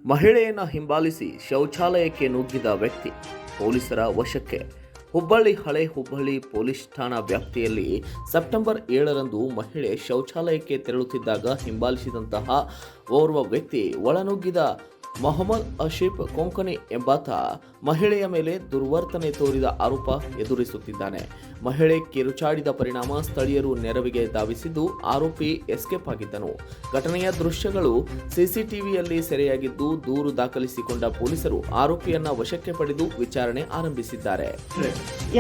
ಮಹಿಳೆಯನ್ನು ಹಿಂಬಾಲಿಸಿ ಶೌಚಾಲಯಕ್ಕೆ ನುಗ್ಗಿದ ವ್ಯಕ್ತಿ ಪೊಲೀಸರ ವಶಕ್ಕೆ. ಹುಬ್ಬಳ್ಳಿ ಪೊಲೀಸ್ ಠಾಣಾ ವ್ಯಾಪ್ತಿಯಲ್ಲಿ ಸೆಪ್ಟೆಂಬರ್ 7ರಂದು ಮಹಿಳೆ ಶೌಚಾಲಯಕ್ಕೆ ತೆರಳುತ್ತಿದ್ದಾಗ ಹಿಂಬಾಲಿಸಿದಂತಹ ಓರ್ವ ವ್ಯಕ್ತಿ ಒಳನುಗ್ಗಿದ ಮೊಹಮ್ಮದ್ ಆಶಿಫ್ ಕೊಂಕಣಿ ಎಂಬಾತ ಮಹಿಳೆಯ ಮೇಲೆ ದುರ್ವರ್ತನೆ ತೋರಿದ ಆರೋಪ ಎದುರಿಸುತ್ತಿದ್ದಾನೆ. ಮಹಿಳೆ ಕಿರುಚಾಡಿದ ಪರಿಣಾಮ ಸ್ಥಳೀಯರು ನೆರವಿಗೆ ಧಾವಿಸಿದ್ದು ಆರೋಪಿ ಎಸ್ಕೇಪ್ ಆಗಿದ್ದನು. ಘಟನೆಯ ದೃಶ್ಯಗಳು ಸಿಸಿಟಿವಿಯಲ್ಲಿ ಸೆರೆಯಾಗಿದ್ದು ದೂರು ದಾಖಲಿಸಿಕೊಂಡ ಪೊಲೀಸರು ಆರೋಪಿಯನ್ನ ವಶಕ್ಕೆ ಪಡೆದು ವಿಚಾರಣೆ ಆರಂಭಿಸಿದ್ದಾರೆ.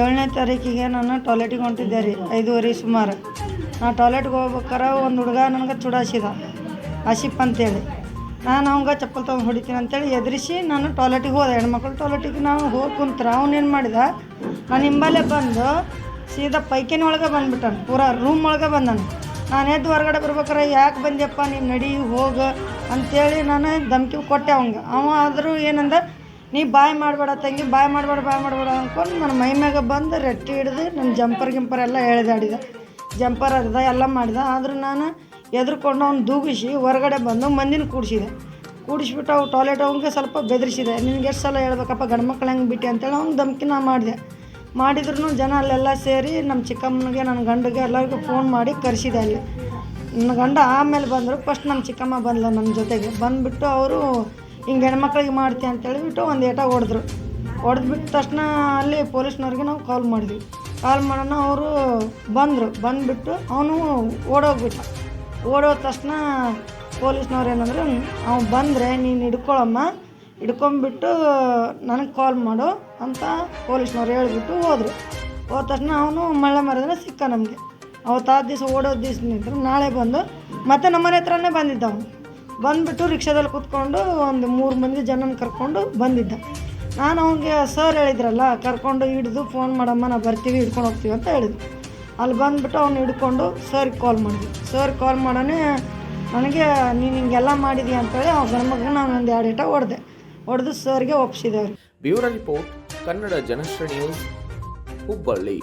7ನೇ ತಾರೀಕಿಗೆ ನಾನು ಟಾಯ್ಲೆಟಿಗೆ ಹೊಂಟಿದ್ದೆ ರೀ, 5:30 ಸುಮಾರು. ನಾ ಟಾಯ್ಲೆಟ್ಗೆ ಹೋಗ್ಬೇಕಾರೆ ಒಂದು ಹುಡುಗ ನನಗೆ ಚುಡಾಯಿಸಿದ, ಆಸಿಫ್ ಅಂತೇಳಿ. ನಾನು ಅವಂಗೆ ಚಪ್ಪಲ್ ತೊಗೊಂಡು ಹೊಡಿತೀನಿ ಅಂತೇಳಿ ಎದುರಿಸಿ ನಾನು ಟಾಯ್ಲೆಟಿಗೆ ಹೋದೆ. ಹೆಣ್ಮಕ್ಳು ಟಾಯ್ಲೆಟಿಗೆ ನಾವು ಹೋಗಿ ಕುಂತ್ರೆ ಅವನೇನು ಮಾಡಿದ, ನಾನು ಹಿಂಬಾಲೆ ಬಂದು ಸೀದಾ ಪೈಖಾನೆ ಒಳಗೆ ಬಂದುಬಿಟ್ಟಾನೆ, ಪೂರಾ ರೂಮ್ ಒಳಗೆ ಬಂದಾನೆ. ನಾನು ಎದ್ದು ಹೊರಗಡೆ ಬರ್ಬೇಕಾರೆ ಯಾಕೆ ಬಂದ್ಯಪ್ಪ ನೀನು ನಡಿ ಹೋಗು ಅಂಥೇಳಿ ನಾನು ಧಮ್ಕಿ ಕೊಟ್ಟೆ ಅವಂಗೆ. ಅವ ಆದರೂ ಏನಂದ, ನೀ ಬಾಯ್ ಮಾಡಬೇಡ ತಂಗಿ, ಬಾಯ್ ಮಾಡಬೇಡ ಅಂದ್ಕೊಂಡು ನನ್ನ ಮೈ ಮ್ಯಾಗ ಬಂದು ರೆಟ್ಟಿ ಹಿಡಿದು ನನ್ನ ಜಂಪರ್ ಎಲ್ಲ ಎಳೆದಾಡಿದ, ಜಂಪರ್ ಅದ ಎಲ್ಲ ಮಾಡಿದ. ಆದರೂ ನಾನು ಎದ್ರುಕೊಂಡು ಅವ್ನು ದೂಗಿಸಿ ಹೊರಗಡೆ ಬಂದು ಮಂದಿನ ಕೂಡಿಸ್ಬಿಟ್ಟು ಅವು ಟಾಯ್ಲೆಟ್ ಅವ್ನಿಗೆ ಸ್ವಲ್ಪ ಬೆದರಿಸಿದೆ. ನಿನ್ಗೆ ಎಷ್ಟು ಸಲ ಹೇಳ್ಬೇಕಪ್ಪ ಗಂಡು ಮಕ್ಳು ಹೆಂಗೆ ಬಿಟ್ಟು ಅಂತೇಳಿ ಅವ್ನು ಧಮ್ಕಿ ನಾ ಮಾಡಿದೆ. ಮಾಡಿದ್ರು ಜನ ಅಲ್ಲೆಲ್ಲ ಸೇರಿ ನಮ್ಮ ಚಿಕ್ಕಮ್ಮನಿಗೆ ನನ್ನ ಗಂಡಿಗೆ ಎಲ್ಲರಿಗೂ ಫೋನ್ ಮಾಡಿ ಕರೆಸಿದೆ. ಅಲ್ಲಿ ನನ್ನ ಗಂಡ ಆಮೇಲೆ ಬಂದರು. ಫಸ್ಟ್ ನಮ್ಮ ಚಿಕ್ಕಮ್ಮ ಬಂದ್ಲು ನನ್ನ ಜೊತೆಗೆ. ಬಂದುಬಿಟ್ಟು ಅವರು ಹಿಂಗೆ ಹೆಣ್ಮಕ್ಳಿಗೆ ಮಾಡ್ತೀವಿ ಅಂತೇಳಿಬಿಟ್ಟು ಒಂದು ಏಟ ಹೊಡೆದ್ಬಿಟ್ಟು ತಕ್ಷಣ ಅಲ್ಲಿ ಪೊಲೀಸ್ನವ್ರಿಗೆ ನಾವು ಕಾಲ್ ಮಾಡೋಣ. ಅವರು ಬಂದುಬಿಟ್ಟು ಅವನು ಓಡೋಗ್ಬಿಟ್ಟ. ಓಡೋದ ತಕ್ಷಣ ಪೊಲೀಸ್ನವ್ರು ಏನಂದ್ರೆ, ಅವ್ನು ಬಂದರೆ ನೀನು ಹಿಡ್ಕೊಂಬಿಟ್ಟು ನನಗೆ ಕಾಲ್ ಮಾಡು ಅಂತ ಪೊಲೀಸ್ನವ್ರು ಹೇಳ್ಬಿಟ್ಟು ಹೋದ ತಕ್ಷಣ ಅವನು ಮಳೆ ಮರದ್ರೆ ಸಿಕ್ಕ ನಮಗೆ. ಅವತ್ತು ದಿವಸ ಓಡೋದು ದಿವಸ ನಿಂತರು. ನಾಳೆ ಬಂದು ಮತ್ತೆ ನಮ್ಮನೆ ಹತ್ರನೇ ಬಂದಿದ್ದ ಅವನು. ಬಂದುಬಿಟ್ಟು ರಿಕ್ಷಾದಲ್ಲಿ ಕೂತ್ಕೊಂಡು ಒಂದು 3 ಮಂದಿ ಜನನ ಕರ್ಕೊಂಡು ಬಂದಿದ್ದ. ನಾನು ಅವನಿಗೆ ಸರ್ ಹೇಳಿದ್ರಲ್ಲ, ಕರ್ಕೊಂಡು ಹಿಡಿದು ಫೋನ್ ಮಾಡಮ್ಮ ನಾವು ಬರ್ತೀವಿ, ಹಿಡ್ಕೊಂಡು ಹೋಗ್ತೀವಿ ಅಂತ ಹೇಳಿದ್ವಿ. ಅಲ್ಲಿ ಬಂದುಬಿಟ್ಟು ಅವ್ನು ಹಿಡ್ಕೊಂಡು ಸರ್ಗೆ ಕಾಲ್ ಮಾಡಿದ್ವಿ. ಸರ್ ಕಾಲ್ ಮಾಡೋಣ ನನಗೆ ನೀನು ಹಿಂಗೆಲ್ಲ ಮಾಡಿದೀಯ ಅಂತೇಳಿ ಅವ್ನ ಗಂಡ್ಮಗ ನಾನು ಒಂದು 2 ಏಟ ಹೊಡೆದು ಸರ್ಗೆ ಒಪ್ಪಿಸಿದೆ. Bureau report, Kannada Janashree news, Hubballi.